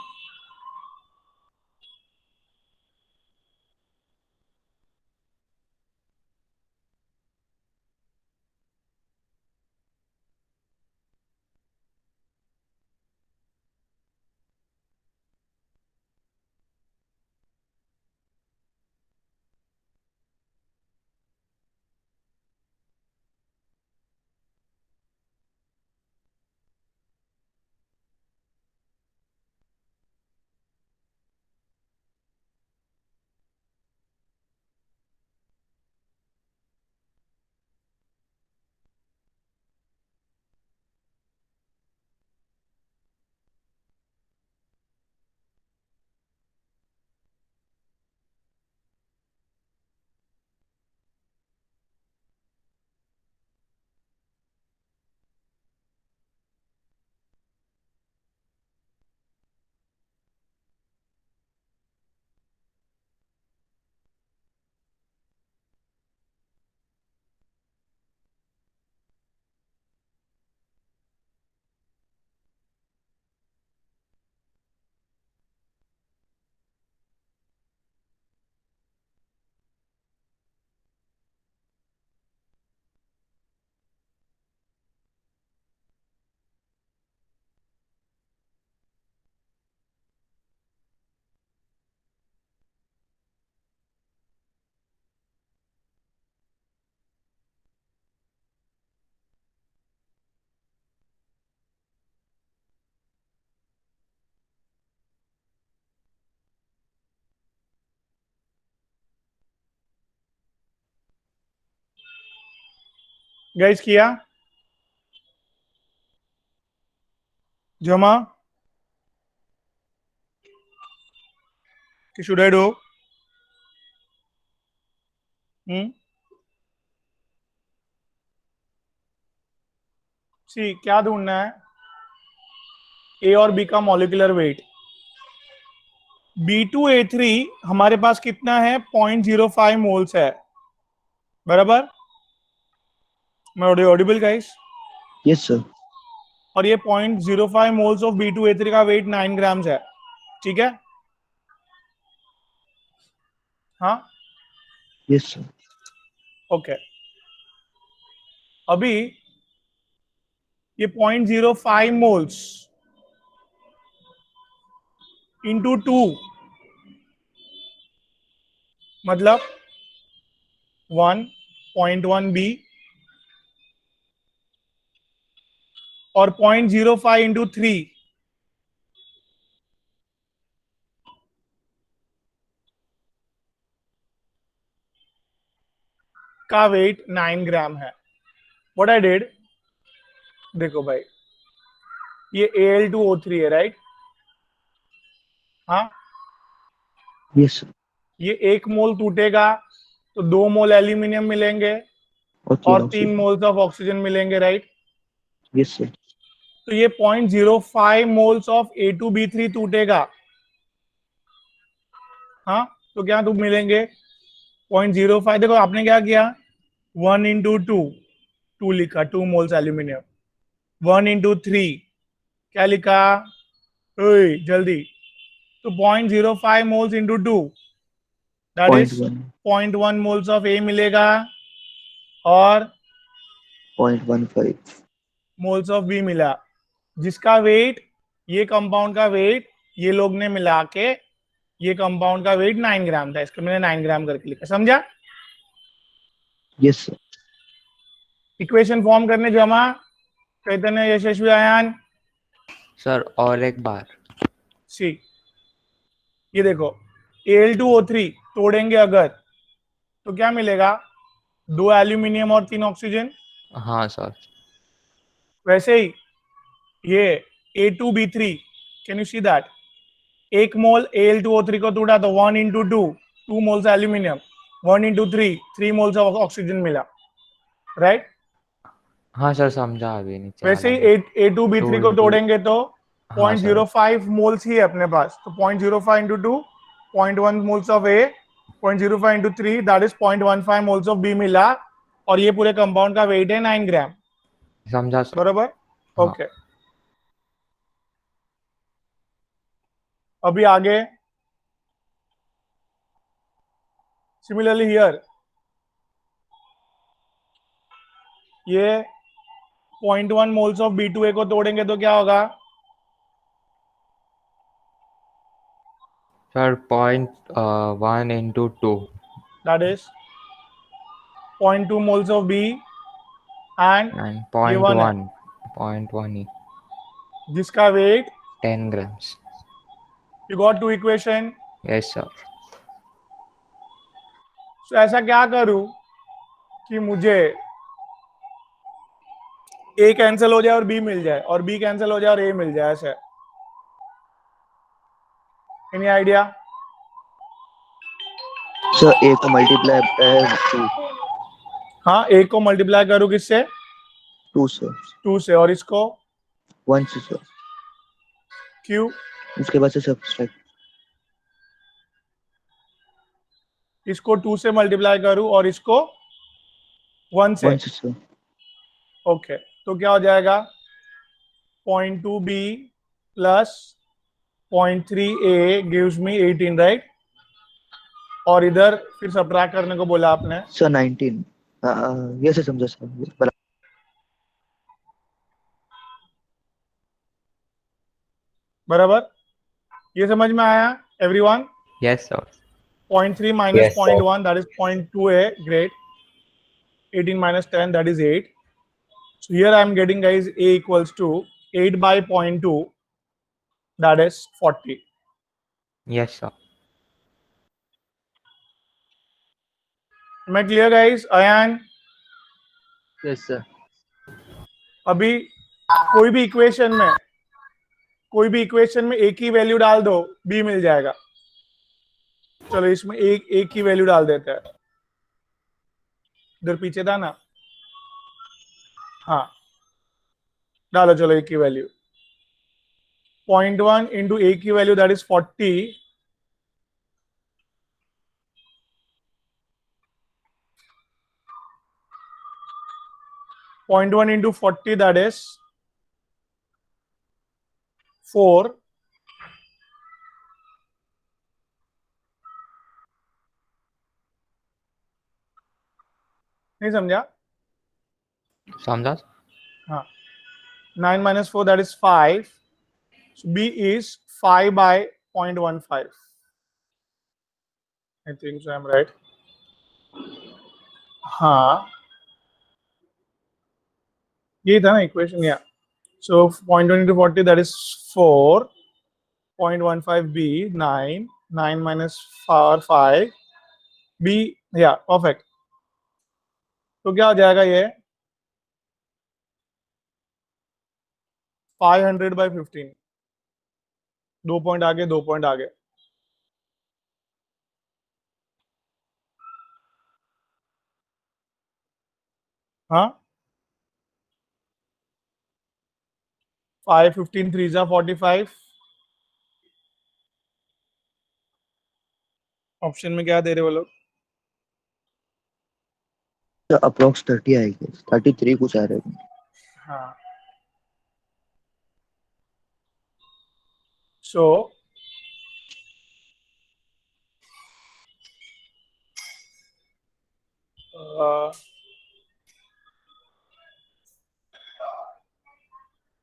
Guys, किया जमा कि should I do? सी क्या ढूंढना है? ए और बी का मॉलिक्यूलर वेट. B2A3 हमारे पास कितना है? 0.05 मोल्स है. बराबर. मैं ऑडिबल गाइस? Yes sir. और ये 0.05 मोल्स ऑफ B2A3 का वेट 9 ग्राम्स है. ठीक है. हाँ. Yes sir. ओके. अभी ये 0.05 मोल्स इंटू 2 मतलब 1.1 B और 0.05 इंटू 3 का वेट 9 ग्राम है. व्हाट आई डिड, देखो भाई, ये Al2O3 है, राइट? हाँ. Yes sir. ये 1 मोल टूटेगा तो 2 मोल एल्यूमिनियम मिलेंगे और 3 मोल्स ऑफ ऑक्सीजन मिलेंगे, राइट? Yes sir. तो ये 0.05 मोल्स ऑफ A2B3 टूटेगा. हाँ. तो क्या तुम मिलेंगे? 0.05. देखो आपने क्या किया, 1 इंटू 2 लिखा, 2 मोल्स एल्यूमिनियम. 1 इंटू 3 क्या लिखा? ओए जल्दी. तो 0.05 moles into 2 that is 0.1 moles of A मिलेगा और 0.15 मोल्स ऑफ बी मिला, जिसका वेट, ये कंपाउंड का वेट ये लोग ने मिला के, ये कंपाउंड का वेट 9 ग्राम था. इसको मैंने 9 ग्राम करके लिखा. समझा? Yes sir. इक्वेशन फॉर्म करने जमा, चैतन्य, यशस्वी, आयान. सर और एक बार. सी ये देखो, Al2O3 तोड़ेंगे अगर तो क्या मिलेगा? 2 एल्यूमिनियम और 3 ऑक्सीजन. हाँ सर. वैसे ही ये A2B3, can you see that? 1 mole Al2O3 को तोड़ा तो 1 into 2 moles aluminium, 1 into 3 moles of oxygen मिला, राइट? हाँ सर समझा, अभी नीचे वैसे वाला ही भी। A2 टू B3 को इंटू, तोड़ेंगे तो हाँ सर 0.05 मोल्स ही है अपने पास, तो 0.05 into 2 0.1 moles of A, 0.05 into 3 that is 0.15 moles of B मिला, और ये पूरे कंपाउंड का वेट है 9 ग्राम, समझा सर। बराबर। हाँ ओके अभी आगे, सिमिलरली हियर ये 0.1 मोल्स ऑफ B2A को तोड़ेंगे तो क्या होगा? Sir 0.1 into 2, that is 0.2 moles of B, and ये पॉइंट 1 है वन, पॉइंट वन ही, जिसका weight, 10 grams. You got two equation. Yes sir. तो ऐसा क्या करूं कि मुझे A कैंसिल हो जाए और B मिल जाए, और B कैंसिल हो जाए और A मिल जाए, ऐसे? Any idea? सर ए को मल्टीप्लाई 2, हाँ, A को मल्टीप्लाई करूं किससे? 2 से, 2 से, और इसको 1 से सर, Q, उसके बाद से सब्सट्रैक्ट इसको 2 से मल्टीप्लाई करूं और इसको 1 से। 1 से सर। ओके तो क्या हो जाएगा? 0.2 B plus 0.3 A gives me 18, right? और इधर फिर सब्ट्रैक्ट करने को बोला आपने। सर 19, ये से समझा सर, बराबर। बराबर, ये समझ में आया everyone? Yes sir. 0.3 minus Yes, sir. 0.1 that is 0.2A, great. 18 minus 10 that is 8. So here I am getting, guys, A equals to 8 by 0.2, that is 40. Yes sir. Am I clear, guys? Ayan, yes sir. अभी कोई भी equation में एक ही value डाल दो, B मिल जाएगा। चलो इसमें एक ही वैल्यू डाल देते हैं, इधर पीछे था ना, हाँ डालो, चलो एक की वैल्यू 0.1 इंटू ए की value that is 40, 0.1 into 40 that is 4, नहीं समझा? समझा। हाँ, 9 minus 4 that is 5, so B is 5 by 0.15. I think so I'm right. हाँ ये था ना इक्वेशन, या so 0.1 into 40 that is 4, 0.15 B 9, 9 minus 4 5 B, या परफेक्ट। तो क्या हो जाएगा ये 500 by 15, 2 पॉइंट आगे 2 पॉइंट आगे। हाँ 5 15 3 जा 45, ऑप्शन में क्या दे रहे वो लोग? सर अप्रोक्स 30 आएगी, 33 कुछ आ रहा है। हाँ सो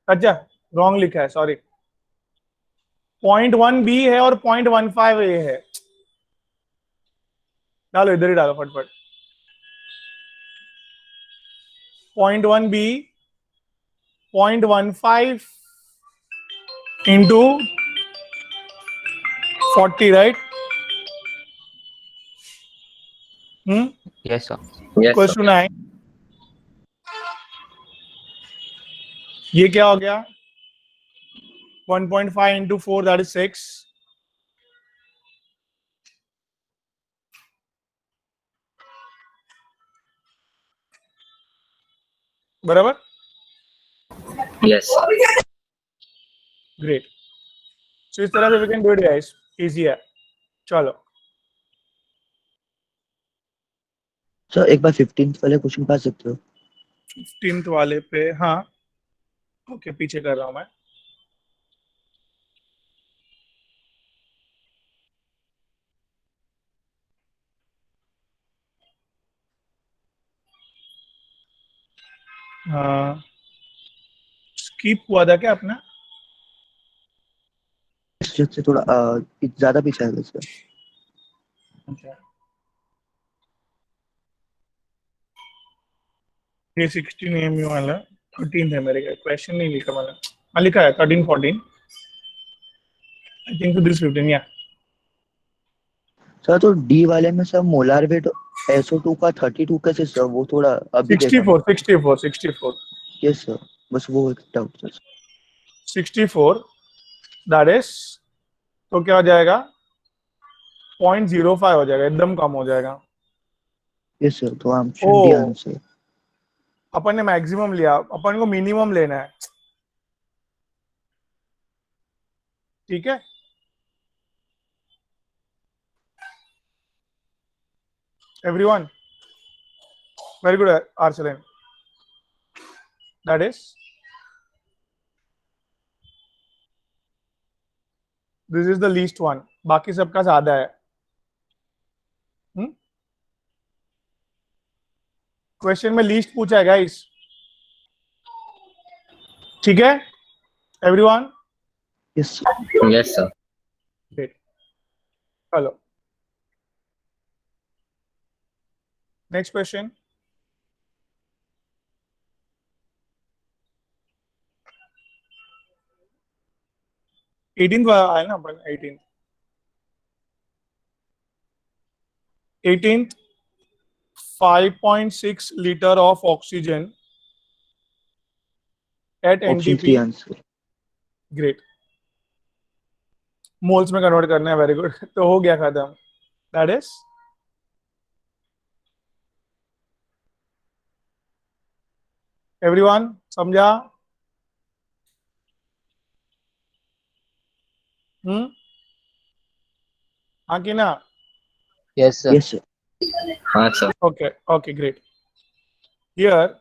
अच्छा रॉन्ग लिखा है, सॉरी। 0.1 बी है और 0.15 ए है, डालो इधर ही डालो फटफट। 0.1 B 0.15 into 40, right? Yes sir. Yes, sir. Equals to 9। ये क्या हो गया? 1.5 इंटू 4 दैट इज 6, बराबर? Yes, sir. ग्रेट. सो इस तरह से we can do it guys. Easy है. चलो. सर एक बार 15th वाले क्वेश्चन पा सकते हो? 15th वाले पे. हाँ. ओके, पीछे कर रहा हूँ मैं. हाँ. स्किप हुआ था क्या अपना? से थोड़ा ज्यादा पीछे आ गया सर. अच्छा. ये 16 एमयू वाला 13 है मेरे का. क्वेश्चन नहीं लिखा मैंने. हाँ लिखा है 13 14. I think this 15. या सर तो डी वाले में सर मोलार वेट SO2 का 32 कैसे सर? वो थोड़ा अभी देखा मैं. 64. यस सर, बस वो एक डाउट था. 64. That is. तो क्या हो जाएगा? 0.05 हो जाएगा. एकदम कम हो जाएगा. यस सर, तो ओ, ऑप्शन डी आंसर. अपन ने मैक्सिमम लिया. अपन को मिनिमम लेना है. ठीक है. Everyone. Very good Arsalan. That is. This is the least one. बाकी सबका ज्यादा है. क्वेश्चन में लीस्ट पूछा है गाइस. ठीक है everyone. Yes Yes, sir. Great. चलो. Next question. एटीन है ना अपन. 18 5.6 liter of oxygen at option 3 NTP. Answer. Great. Moles में कन्वर्ट करना है. Very good. तो हो गया खत्म. That is. एवरीवन समझा? हाँ कि ना? Yes, sir. Yes sir. हाँ, sir. Okay great. हियर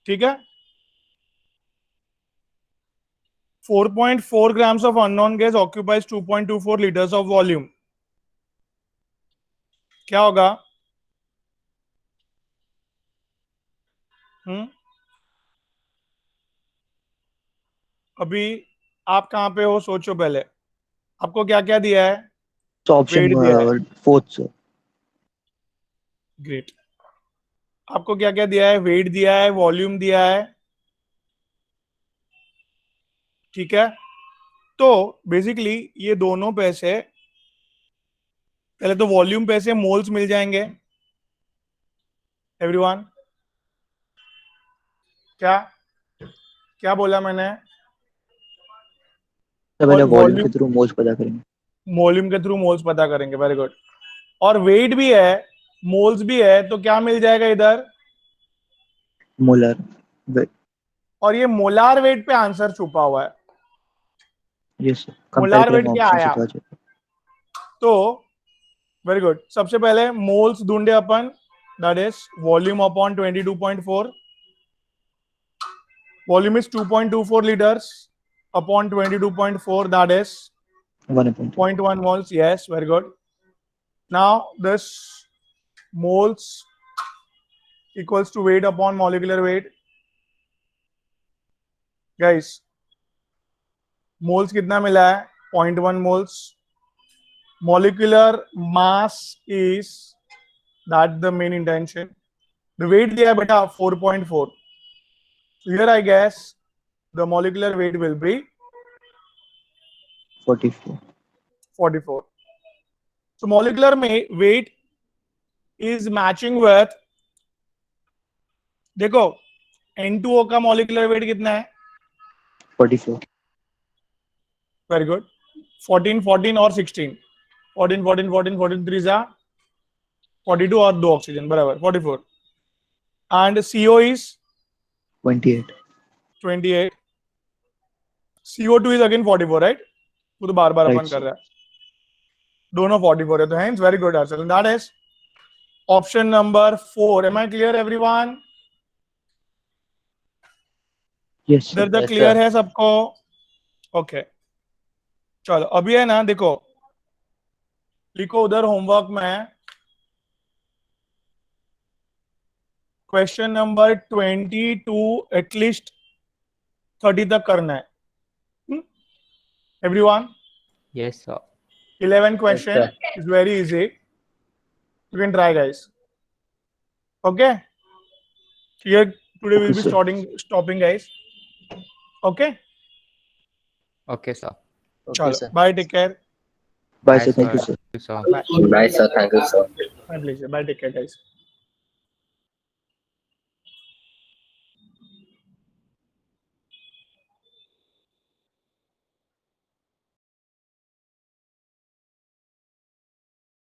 ठीक है. 4.4 grams of unknown gas occupies 2.24 liters of volume. क्या होगा? अभी आप कहाँ पे हो? सोचो पहले. आपको क्या क्या दिया है? ऑप्शन वेट दिया है. 4 सर. ग्रेट. आपको क्या क्या दिया है? वेट दिया है, वॉल्यूम दिया है. ठीक है. तो बेसिकली ये दोनों पैसे, पहले तो वॉल्यूम पैसे मोल्स मिल जाएंगे. एवरीवन क्या क्या बोला मैंने? सर और पहले वॉल्यूम के वॉल्यूम, थ्रू मोल्स पता करेंगे. वॉल्यूम के थ्रू मोल्स पता करेंगे. Very good. और वेट भी है, मोल्स भी है, तो क्या मिल जाएगा इधर? Molar weight. और ये मोलार वेट पे आंसर छुपा हुआ है. Yes sir, compare molar weight करेंगे क्या ऑप्शन से आया? तो आ जाएगा. तो वेरी गुड. सबसे पहले मोल्स ढूंढे अपन. That is volume upon 22.4. Volume is 2.24 liters upon 22.4. that is 1.2. 0.1 moles. Yes, very good. Now this moles equals to weight upon molecular weight. Guys, moles कितना मिला है? 0.1 moles. molecular mass is, that's the main intention. The weight दिया है बेटा 4.4. So here I guess the molecular weight will be 44. 44. So molecular weight is matching with, देखो N2O का molecular weight कितना है? 44. Very good. 14, 14 और 16. 14, 14, 14, 14 3 जा 42 और 2 ऑक्सीजन बराबर 44. And CO is 28. 28. CO2 is again 44, right? वो तो बार बार Right, अपन sir. कर रहा है. दोनों 44 है तो hence very good answer. And that is option number 4. Am I clear, everyone? Yes, sir. इधर तक Yes, क्लियर sir. है सबको? ओके चलो अभी है ना, देखो लिखो उधर होमवर्क में क्वेश्चन नंबर 22 एटलीस्ट 30 तक करना है. Everyone Yes, sir. 11 question sir. is very easy. You can try, guys. Okay. Here today we'll Okay, be sir. stopping, guys. Okay. Okay, sir. Okay, Chalo. sir. Bye. Take care. Bye, sir. Thank you, sir. Thank you, sir. Bye. Bye, sir. Thank you, sir. My pleasure. Bye. Take care, guys.